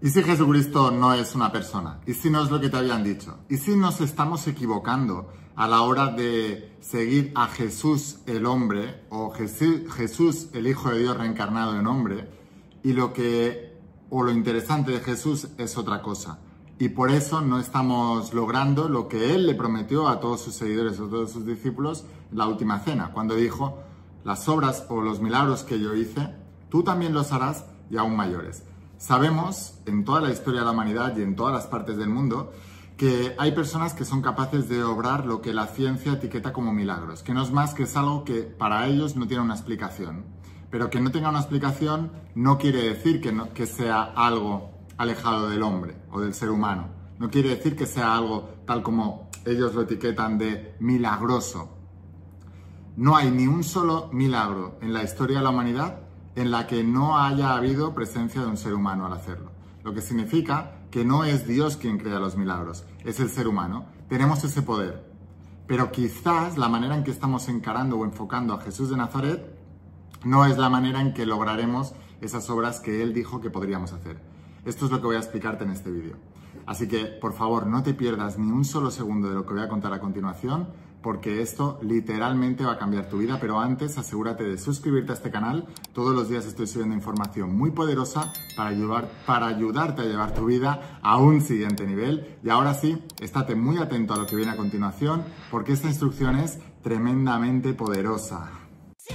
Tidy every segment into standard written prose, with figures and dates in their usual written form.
¿Y si Jesucristo no es una persona? ¿Y si no es lo que te habían dicho? ¿Y si nos estamos equivocando a la hora de seguir a Jesús el hombre o Jesús el Hijo de Dios reencarnado en hombre y lo interesante de Jesús es otra cosa? Y por eso no estamos logrando lo que Él le prometió a todos sus seguidores, a todos sus discípulos, en la última cena, cuando dijo: las obras o los milagros que yo hice, tú también los harás y aún mayores. Sabemos en toda la historia de la humanidad y en todas las partes del mundo que hay personas que son capaces de obrar lo que la ciencia etiqueta como milagros, que no es más que es algo que para ellos no tiene una explicación. Pero que no tenga una explicación no quiere decir que sea algo alejado del hombre o del ser humano. No quiere decir que sea algo tal como ellos lo etiquetan de milagroso. No hay ni un solo milagro en la historia de la humanidad en la que no haya habido presencia de un ser humano al hacerlo. Lo que significa que no es Dios quien crea los milagros, es el ser humano. Tenemos ese poder. Pero quizás la manera en que estamos encarando o enfocando a Jesús de Nazaret no es la manera en que lograremos esas obras que Él dijo que podríamos hacer. Esto es lo que voy a explicarte en este vídeo. Así que, por favor, no te pierdas ni un solo segundo de lo que voy a contar a continuación, porque esto literalmente va a cambiar tu vida, pero antes asegúrate de suscribirte a este canal. Todos los días estoy subiendo información muy poderosa para ayudarte a llevar tu vida a un siguiente nivel. Y ahora sí, estate muy atento a lo que viene a continuación, porque esta instrucción es tremendamente poderosa.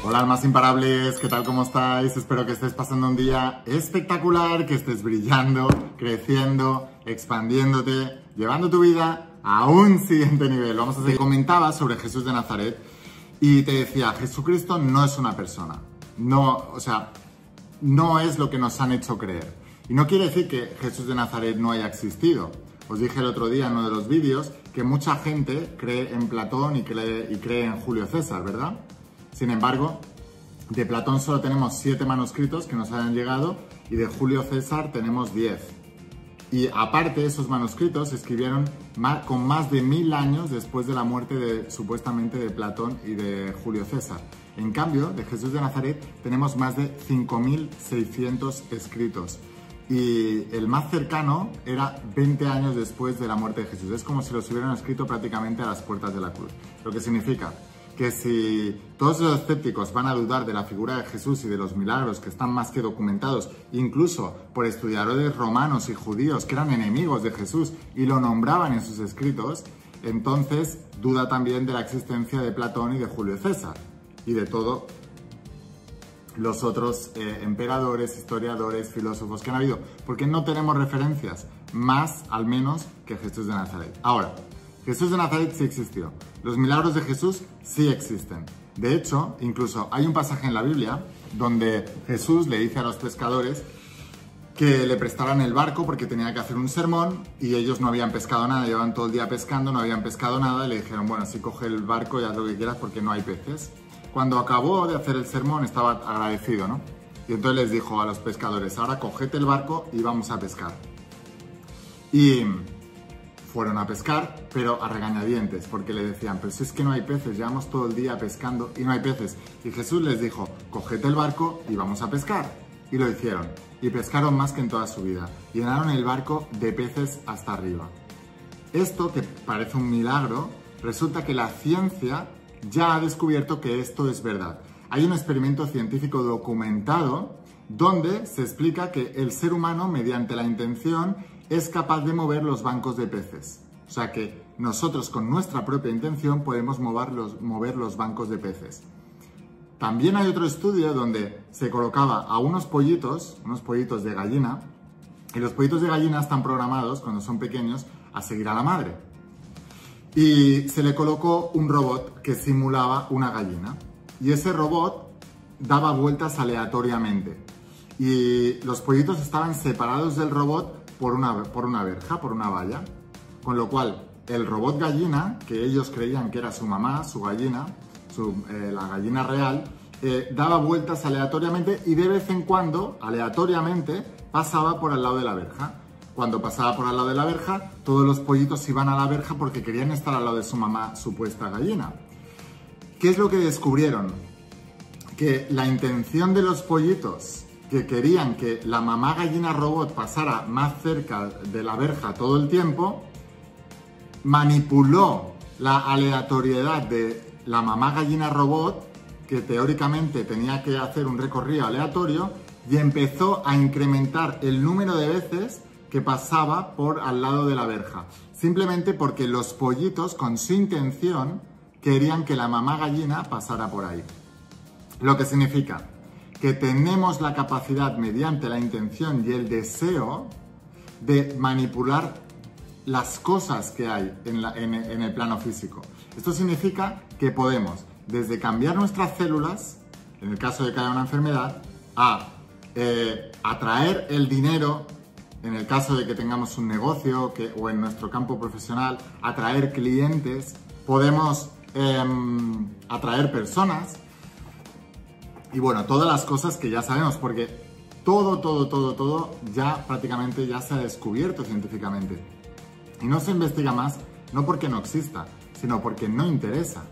Hola almas imparables, ¿qué tal? ¿Cómo estáis? Espero que estés pasando un día espectacular, que estés brillando, creciendo, expandiéndote, llevando tu vida a un siguiente nivel. Vamos a seguir. Comentaba sobre Jesús de Nazaret y te decía, Jesucristo no es una persona. No es lo que nos han hecho creer. Y no quiere decir que Jesús de Nazaret no haya existido. Os dije el otro día en uno de los vídeos que mucha gente cree en Platón y cree en Julio César, ¿verdad? Sin embargo, de Platón solo tenemos 7 manuscritos que nos hayan llegado y de Julio César tenemos 10. Y aparte, esos manuscritos se escribieron con más de 1000 años después de la muerte supuestamente de Platón y de Julio César. En cambio, de Jesús de Nazaret tenemos más de 5600 escritos. Y el más cercano era 20 años después de la muerte de Jesús. Es como si los hubieran escrito prácticamente a las puertas de la cruz. Lo que significa que si todos los escépticos van a dudar de la figura de Jesús y de los milagros que están más que documentados, incluso por estudiadores romanos y judíos que eran enemigos de Jesús y lo nombraban en sus escritos, entonces duda también de la existencia de Platón y de Julio César y de todos los otros emperadores, historiadores, filósofos que han habido, porque no tenemos referencias más, al menos, que Jesús de Nazaret. Ahora, Jesús de Nazaret sí existió. Los milagros de Jesús sí existen. De hecho, incluso hay un pasaje en la Biblia donde Jesús le dice a los pescadores que le prestaran el barco porque tenía que hacer un sermón y ellos no habían pescado nada, llevaban todo el día pescando, no habían pescado nada y le dijeron, bueno, sí, coge el barco y haz lo que quieras porque no hay peces. Cuando acabó de hacer el sermón estaba agradecido, ¿no? Y entonces les dijo a los pescadores, ahora cogete el barco y vamos a pescar. Y fueron a pescar, pero a regañadientes, porque le decían, pero si es que no hay peces, llevamos todo el día pescando y no hay peces. Y Jesús les dijo, cogete el barco y vamos a pescar. Y lo hicieron, y pescaron más que en toda su vida. Llenaron el barco de peces hasta arriba. Esto, que parece un milagro, resulta que la ciencia ya ha descubierto que esto es verdad. Hay un experimento científico documentado donde se explica que el ser humano, mediante la intención, es capaz de mover los bancos de peces. O sea que nosotros con nuestra propia intención podemos mover los bancos de peces. También hay otro estudio donde se colocaba a unos pollitos de gallina, y los pollitos de gallina están programados, cuando son pequeños, a seguir a la madre. Y se le colocó un robot que simulaba una gallina. Y ese robot daba vueltas aleatoriamente. Y los pollitos estaban separados del robot por una verja, por una valla, con lo cual el robot gallina, que ellos creían que era su mamá, su gallina, la gallina real, daba vueltas aleatoriamente y de vez en cuando, aleatoriamente, pasaba por al lado de la verja. Cuando pasaba por al lado de la verja, todos los pollitos iban a la verja porque querían estar al lado de su mamá, supuesta gallina. ¿Qué es lo que descubrieron? Que la intención de los pollitos que querían que la mamá gallina robot pasara más cerca de la verja todo el tiempo, manipuló la aleatoriedad de la mamá gallina robot, que teóricamente tenía que hacer un recorrido aleatorio, y empezó a incrementar el número de veces que pasaba por al lado de la verja. Simplemente porque los pollitos, con su intención, querían que la mamá gallina pasara por ahí. Lo que significa que tenemos la capacidad, mediante la intención y el deseo, de manipular las cosas que hay en el plano físico. Esto significa que podemos, desde cambiar nuestras células, en el caso de que haya una enfermedad, a atraer el dinero, en el caso de que tengamos un negocio o en nuestro campo profesional, atraer clientes, podemos atraer personas y bueno, todas las cosas que ya sabemos, porque todo ya prácticamente ya se ha descubierto científicamente. Y no se investiga más, no porque no exista, sino porque no interesa.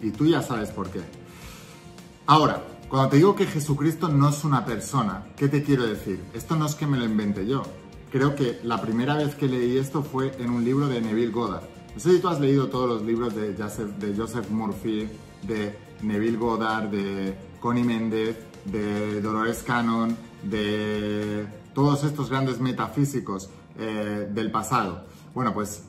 Y tú ya sabes por qué. Ahora, cuando te digo que Jesucristo no es una persona, ¿qué te quiero decir? Esto no es que me lo inventé yo. Creo que la primera vez que leí esto fue en un libro de Neville Goddard. No sé si tú has leído todos los libros de Joseph Murphy, de Neville Goddard, de Connie Méndez, de Dolores Cannon, de todos estos grandes metafísicos del pasado. Bueno, pues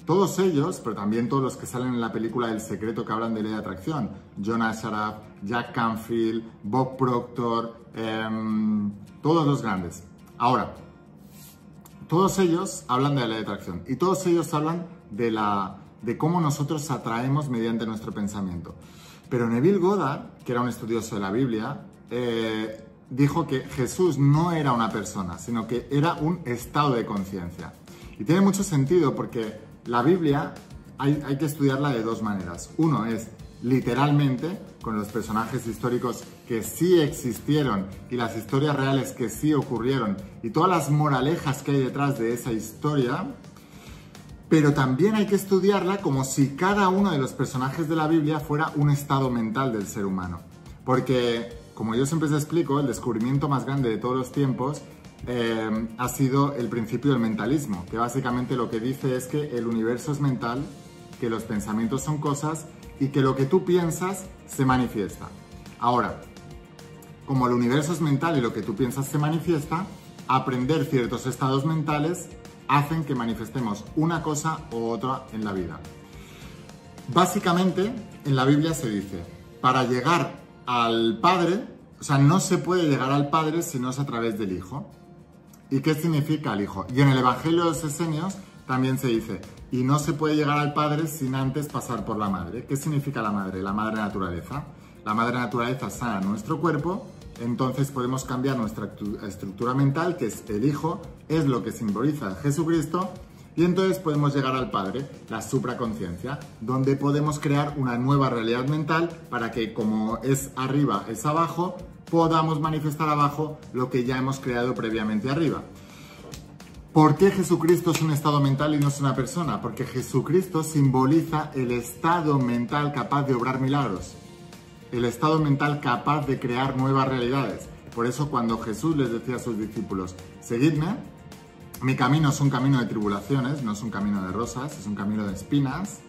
todos ellos, pero también todos los que salen en la película El Secreto, que hablan de ley de atracción, John Assaraf, Jack Canfield, Bob Proctor, todos los grandes. Ahora, todos ellos hablan de la ley de atracción y todos ellos hablan de cómo nosotros atraemos mediante nuestro pensamiento. Pero Neville Goddard, que era un estudioso de la Biblia, dijo que Jesús no era una persona, sino que era un estado de conciencia. Y tiene mucho sentido porque la Biblia hay que estudiarla de dos maneras. Uno es literalmente, con los personajes históricos que sí existieron y las historias reales que sí ocurrieron y todas las moralejas que hay detrás de esa historia, pero también hay que estudiarla como si cada uno de los personajes de la Biblia fuera un estado mental del ser humano. Porque, como yo siempre les explico, el descubrimiento más grande de todos los tiempos ha sido el principio del mentalismo, que básicamente lo que dice es que el universo es mental, que los pensamientos son cosas y que lo que tú piensas se manifiesta. Ahora, como el universo es mental y lo que tú piensas se manifiesta, aprender ciertos estados mentales hacen que manifestemos una cosa u otra en la vida. Básicamente, en la Biblia se dice, para llegar al Padre, o sea, no se puede llegar al Padre si no es a través del Hijo. ¿Y qué significa el Hijo? Y en el Evangelio de los Esenios también se dice, y no se puede llegar al Padre sin antes pasar por la Madre. ¿Qué significa la Madre? La Madre Naturaleza. La Madre Naturaleza sana nuestro cuerpo, entonces podemos cambiar nuestra estructura mental, que es el Hijo, es lo que simboliza a Jesucristo, y entonces podemos llegar al Padre, la supraconciencia, donde podemos crear una nueva realidad mental para que, como es arriba, es abajo, podamos manifestar abajo lo que ya hemos creado previamente arriba. ¿Por qué Jesucristo es un estado mental y no es una persona? Porque Jesucristo simboliza el estado mental capaz de obrar milagros, el estado mental capaz de crear nuevas realidades. Por eso cuando Jesús les decía a sus discípulos, seguidme, mi camino es un camino de tribulaciones, no es un camino de rosas, es un camino de espinas,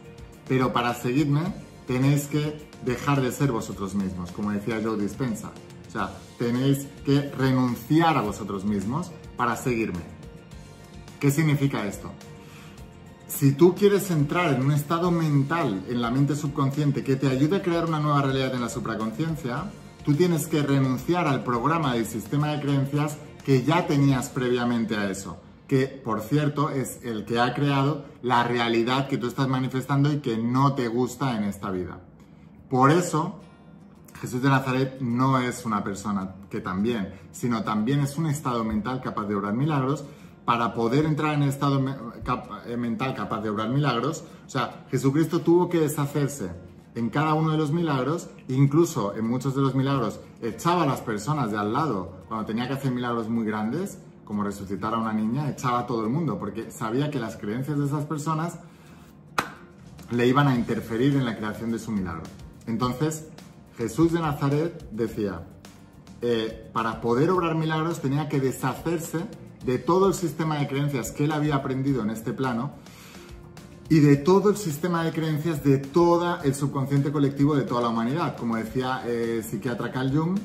pero para seguirme tenéis que dejar de ser vosotros mismos, como decía Joe Dispenza. O sea, tenéis que renunciar a vosotros mismos para seguirme. ¿Qué significa esto? Si tú quieres entrar en un estado mental, en la mente subconsciente, que te ayude a crear una nueva realidad en la supraconciencia, tú tienes que renunciar al programa del sistema de creencias que ya tenías previamente a eso, que, por cierto, es el que ha creado la realidad que tú estás manifestando y que no te gusta en esta vida. Por eso, Jesús de Nazaret no es una persona que también, sino también es un estado mental capaz de obrar milagros. Para poder entrar en el estado mental capaz de obrar milagros, o sea, Jesucristo tuvo que deshacerse en cada uno de los milagros, incluso en muchos de los milagros echaba a las personas de al lado, cuando tenía que hacer milagros muy grandes, como resucitar a una niña, echaba a todo el mundo, porque sabía que las creencias de esas personas le iban a interferir en la creación de su milagro. Entonces, Jesús de Nazaret decía, para poder obrar milagros tenía que deshacerse de todo el sistema de creencias que él había aprendido en este plano y de todo el sistema de creencias de todo el subconsciente colectivo de toda la humanidad. Como decía el psiquiatra Carl Jung,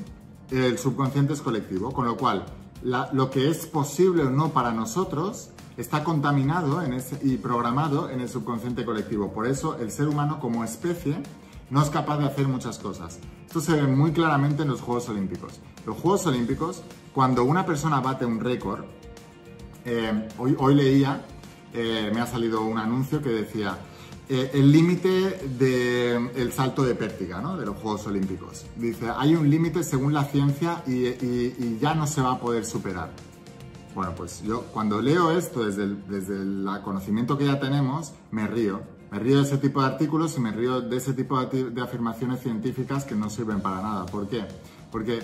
el subconsciente es colectivo, con lo cual lo que es posible o no para nosotros está contaminado y programado en el subconsciente colectivo. Por eso el ser humano como especie no es capaz de hacer muchas cosas. Esto se ve muy claramente en los Juegos Olímpicos. Los Juegos Olímpicos, cuando una persona bate un récord, hoy leía, me ha salido un anuncio que decía el límite del salto de pértiga, ¿no?, de los Juegos Olímpicos. Dice, hay un límite según la ciencia y ya no se va a poder superar. Bueno, pues yo cuando leo esto desde el conocimiento que ya tenemos, me río. Me río de ese tipo de artículos y me río de ese tipo de afirmaciones científicas que no sirven para nada. ¿Por qué? Porque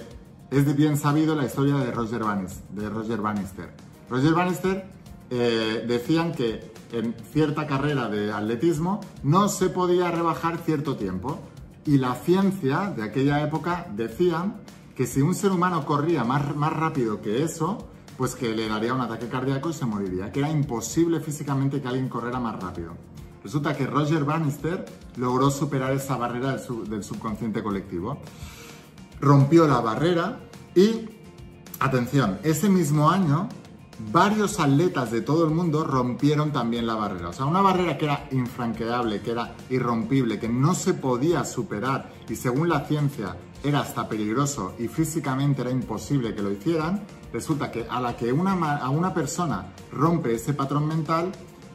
es bien sabido la historia de Roger Bannister. Roger Bannister decían que en cierta carrera de atletismo no se podía rebajar cierto tiempo. Y la ciencia de aquella época decían que si un ser humano corría más rápido que eso, pues que le daría un ataque cardíaco y se moriría. Que era imposible físicamente que alguien corriera más rápido. Resulta que Roger Bannister logró superar esa barrera del subconsciente colectivo. Rompió la barrera y, atención, ese mismo año varios atletas de todo el mundo rompieron también la barrera. O sea, una barrera que era infranqueable, que era irrompible, que no se podía superar y según la ciencia era hasta peligroso y físicamente era imposible que lo hicieran. Resulta que a la que una persona rompe ese patrón mental,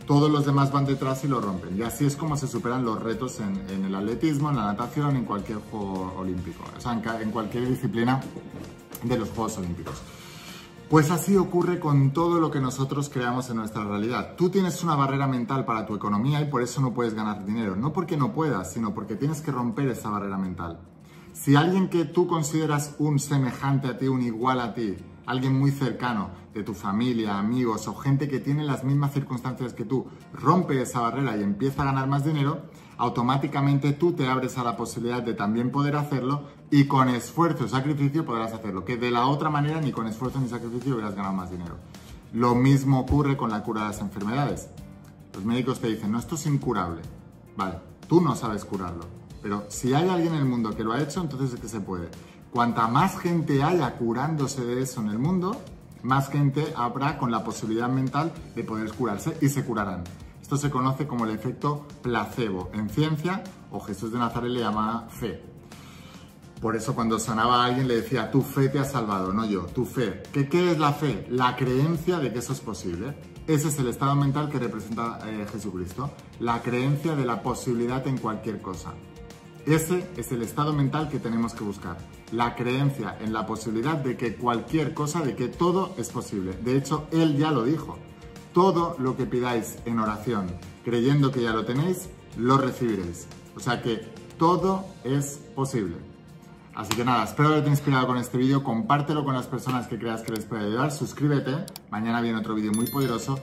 todos los demás van detrás y lo rompen. Y así es como se superan los retos en el atletismo, en la natación, en cualquier juego olímpico. O sea, en cualquier disciplina de los Juegos Olímpicos. Pues así ocurre con todo lo que nosotros creamos en nuestra realidad. Tú tienes una barrera mental para tu economía y por eso no puedes ganar dinero. No porque no puedas, sino porque tienes que romper esa barrera mental. Si alguien que tú consideras un semejante a ti, un igual a ti, alguien muy cercano de tu familia, amigos o gente que tiene las mismas circunstancias que tú, rompe esa barrera y empieza a ganar más dinero, automáticamente tú te abres a la posibilidad de también poder hacerlo y con esfuerzo y sacrificio podrás hacerlo, que de la otra manera ni con esfuerzo ni sacrificio hubieras ganado más dinero. Lo mismo ocurre con la cura de las enfermedades. Los médicos te dicen, no, esto es incurable. Vale, tú no sabes curarlo, pero si hay alguien en el mundo que lo ha hecho, entonces es que se puede. Cuanta más gente haya curándose de eso en el mundo, más gente habrá con la posibilidad mental de poder curarse y se curarán. Esto se conoce como el efecto placebo en ciencia, o Jesús de Nazaret le llama fe. Por eso cuando sanaba a alguien le decía, tu fe te ha salvado, no yo, tu fe. ¿Qué es la fe? La creencia de que eso es posible. Ese es el estado mental que representa Jesucristo, la creencia de la posibilidad en cualquier cosa. Ese es el estado mental que tenemos que buscar, la creencia en la posibilidad de que cualquier cosa, de que todo es posible. De hecho, Él ya lo dijo, todo lo que pidáis en oración, creyendo que ya lo tenéis, lo recibiréis. O sea que todo es posible. Así que nada, espero haberte inspirado con este vídeo, compártelo con las personas que creas que les puede ayudar, suscríbete, mañana viene otro vídeo muy poderoso